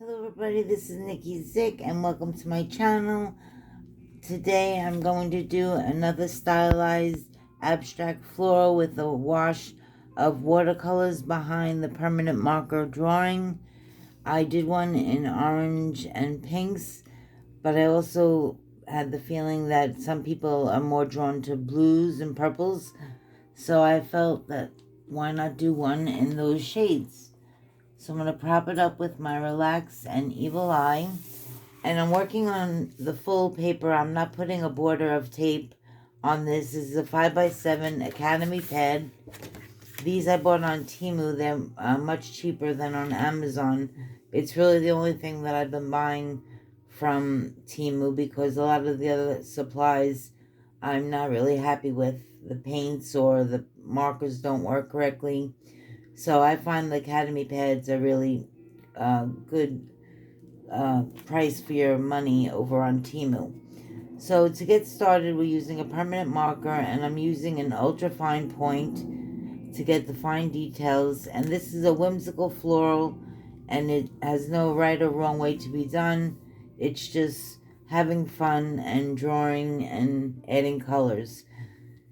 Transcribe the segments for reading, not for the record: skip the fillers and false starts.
Hello everybody, this is Nikki Zick and welcome to my channel. Today I'm going to do another stylized abstract floral with a wash of watercolors behind the permanent marker drawing. I did one in orange and pinks, but I also had the feeling that some people are more drawn to blues and purples, so I felt that why not do one in those shades. So I'm going to prop it up with my Relax and Evil Eye. And I'm working on the full paper. I'm not putting a border of tape on this. This is a 5x7 Academy pad. These I bought on Temu. They're much cheaper than on Amazon. It's really the only thing that I've been buying from Temu because a lot of the other supplies I'm not really happy with. The paints or the markers don't work correctly. So I find the Academy pads are really good price for your money over on Temu. So to get started, we're using a permanent marker, and I'm using an ultra fine point to get the fine details. And this is a whimsical floral, and it has no right or wrong way to be done. It's just having fun and drawing and adding colors.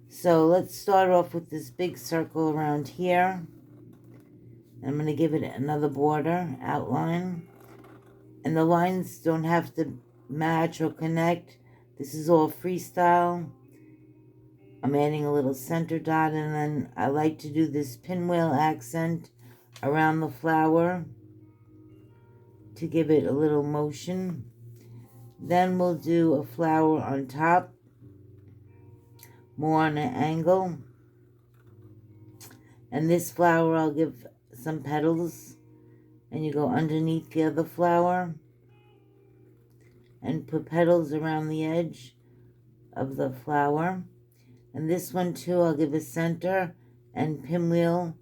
So let's start off with this big circle around here. I'm going to give it another border outline. And the lines don't have to match or connect. This is all freestyle. I'm adding a little center dot, and then I like to do this pinwheel accent around the flower to give it a little motion. Then we'll do a flower on top, more on an angle. And this flower I'll give some petals, and you go underneath the other flower and put petals around the edge of the flower. And this one too, I'll give a center and pinwheel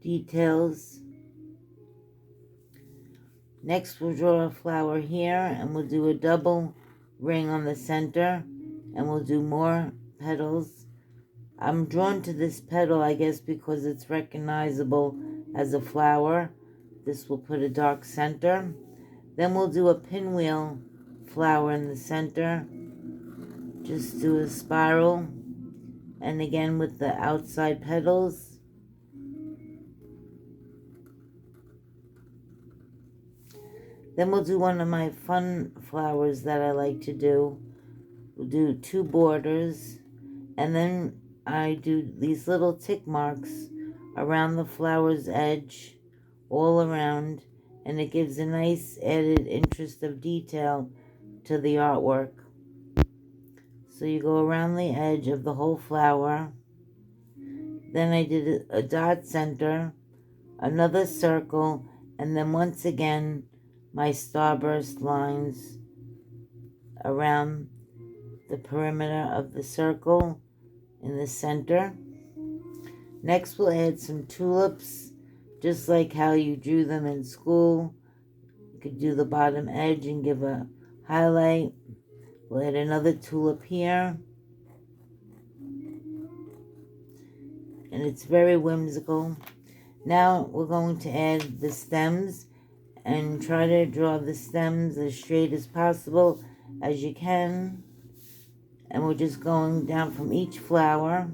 details. Next we'll draw a flower here, and we'll do a double ring on the center, and we'll do more petals. I'm drawn to this petal, I guess, because it's recognizable as a flower. This will put a dark center. Then we'll do a pinwheel flower in the center. Just do a spiral, and again with the outside petals. Then we'll do one of my fun flowers that I like to do. We'll do two borders, and then I do these little tick marks around the flower's edge, all around, and it gives a nice added interest of detail to the artwork. So you go around the edge of the whole flower. Then I did a dot center, another circle, and then once again my starburst lines around the perimeter of the circle in the center. Next we'll add some tulips, just like how you drew them in school. You could do the bottom edge and give a highlight. We'll add another tulip here. And it's very whimsical. Now we're going to add the stems, and try to draw the stems as straight as possible as you can. And we're just going down from each flower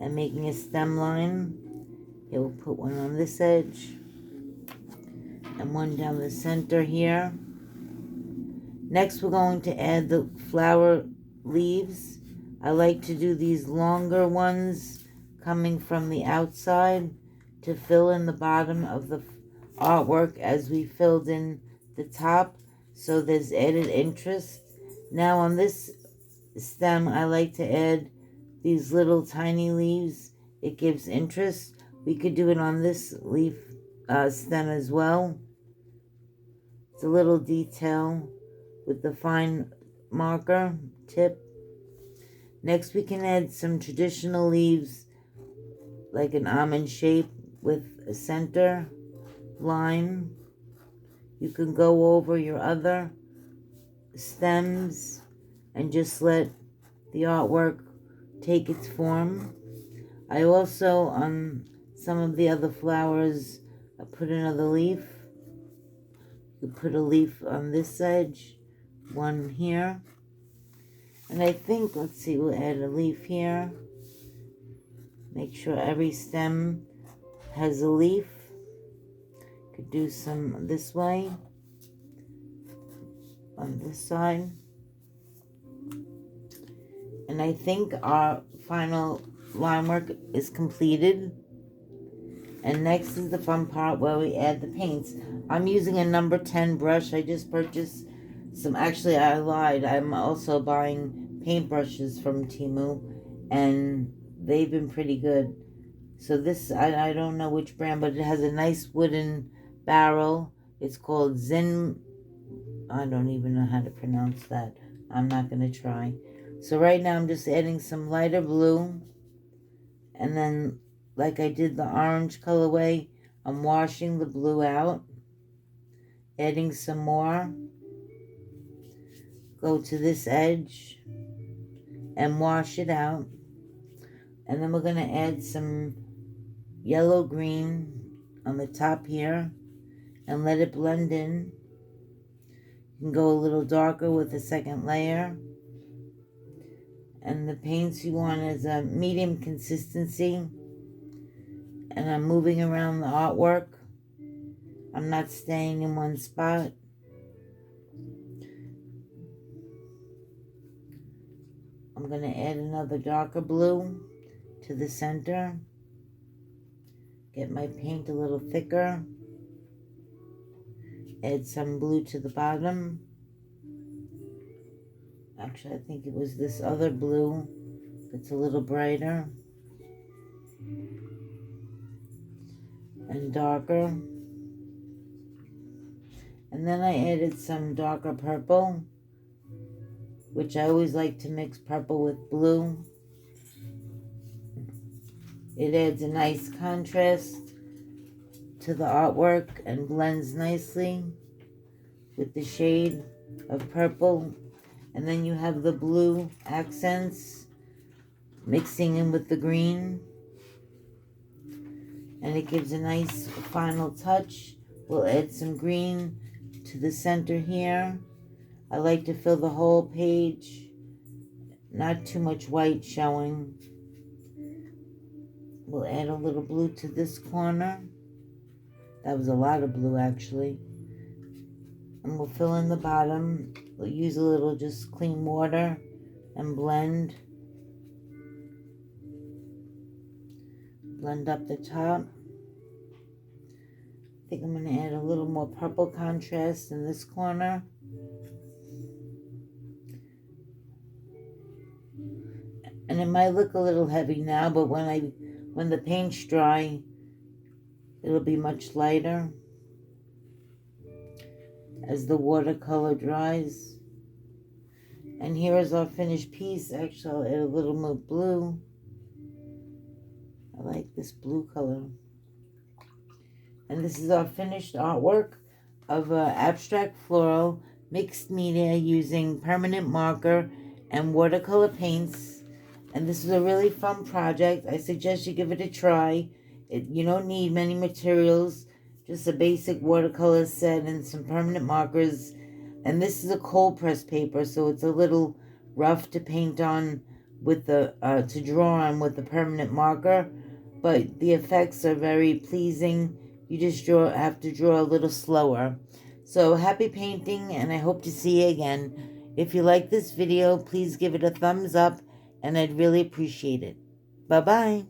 and making a stem line. Here we'll put one on this edge and one down the center here. Next we're going to add the flower leaves. I like to do these longer ones coming from the outside to fill in the bottom of the artwork as we filled in the top, so there's added interest. Now on this stem I like to add these little tiny leaves. It gives interest. We could do it on this leaf stem as well. It's a little detail with the fine marker tip. Next we can add some traditional leaves like an almond shape with a center line. You can go over your other stems and just let the artwork take its form. I also, on some of the other flowers, I put another leaf You put a leaf on this edge, one here, and I think, let's see, we'll add a leaf here. Make sure every stem has a leaf. Could do some this way, on this side. And I think our final line work is completed. And next is the fun part where we add the paints. I'm using a number 10 brush. I just purchased some, actually I lied. I'm also buying paintbrushes from Temu, and they've been pretty good. So this, I don't know which brand, but it has a nice wooden barrel. It's called Zen, I don't even know how to pronounce that. I'm not going to try. So right now I'm just adding some lighter blue, and then like I did the orange colorway, I'm washing the blue out, adding some more, go to this edge and wash it out, and then we're going to add some yellow green on the top here and let it blend in. You can go a little darker with the second layer, and the paints you want is a medium consistency. And I'm moving around the artwork. I'm not staying in one spot. I'm going to add another darker blue to the center. Get my paint a little thicker. Add some blue to the bottom. Actually, I think it was this other blue that's a little brighter and darker. And then I added some darker purple, which I always like to mix purple with blue. It adds a nice contrast to the artwork and blends nicely with the shade of purple. And then you have the blue accents mixing in with the green, and it gives a nice final touch. We'll add some green to the center here. I like to fill the whole page, not too much white showing. We'll add a little blue to this corner. That was a lot of blue actually. And we'll fill in the bottom. We'll use a little just clean water and blend. Blend up the top. I think I'm going to add a little more purple contrast in this corner. And it might look a little heavy now, but when the paint's dry, it'll be much lighter as the watercolor dries. And here is our finished piece. Actually, I'll add a little more blue. I like this blue color. And this is our finished artwork of abstract floral mixed media using permanent marker and watercolor paints. And this is a really fun project. I suggest you give it a try. You don't need many materials, just a basic watercolor set and some permanent markers. And this is a cold press paper, so it's a little rough to paint on with the to draw on with the permanent marker, but the effects are very pleasing. You just have to draw a little slower. So happy painting, and I hope to see you again. If you like this video, please give it a thumbs up, and I'd really appreciate it. Bye-bye.